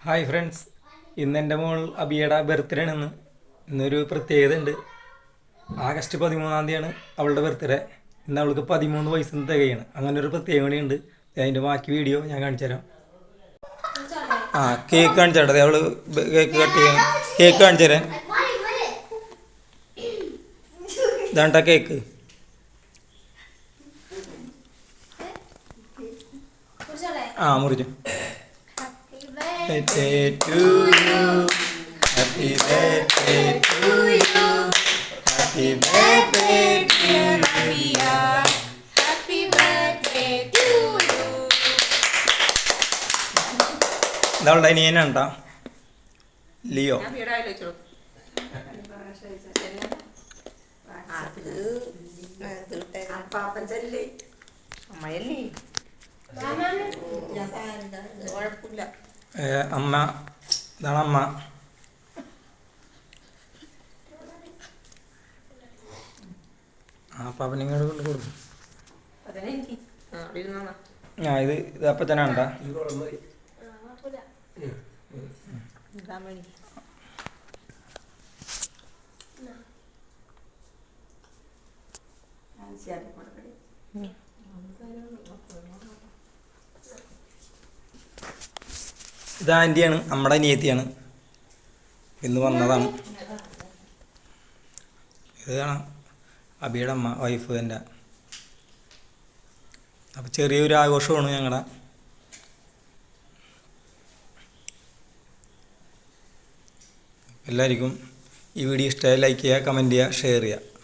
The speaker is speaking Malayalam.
ഹായ് ഫ്രണ്ട്സ്, ഇന്ന് എൻ്റെ മോൾ അബിയുടെ ബർത്ത്ഡേ ആണ്. ഇന്നൊരു പ്രത്യേകത ഉണ്ട്. ആഗസ്റ്റ് 13 അവളുടെ ബർത്ത്ഡേ. ഇന്ന് അവൾക്ക് 13 വയസ്സ് തികയാണ്. അങ്ങനെ ഒരു പ്രത്യേകതയുണ്ട്. അതിൻ്റെ ബാക്കി വീഡിയോ ഞാൻ കാണിച്ചു തരാം. കേക്ക് കാണിച്ചു തരാം. അവള് കേക്ക് കട്ട് ചെയ്യണം. കേക്ക് കാണിച്ചു തരാൻ. ഇതാണ്ടാ കേക്ക്. മുറിച്ചു. Birthday to you, happy birthday to you, happy birthday dear Rabia, happy birthday to you. ഇതാളുടെ അനിയനാണ്ടാ ലിയോ. അമ്മ, ഇതാണ് അമ്മ. പാപ്പനിങ്ങോട് കൊണ്ട് കൊടുക്കും. ഇത് അപ്പം തന്നെ ഉണ്ടാ. ഇത് ആൻറ്റിയാണ്, നമ്മുടെ അനിയത്തിയാണ്. ഇന്ന് വന്നതാണ്. ഇതാണ് അബിയുടെ അമ്മ, വൈഫ് എൻ്റെ. അപ്പോൾ ചെറിയൊരു ആഘോഷമാണ് ഞങ്ങളുടെ. എല്ലാവർക്കും ഈ വീഡിയോ ഇഷ്ടമായി ലൈക്ക് ചെയ്യുക, കമൻറ്റ് ചെയ്യുക, ഷെയർ ചെയ്യുക.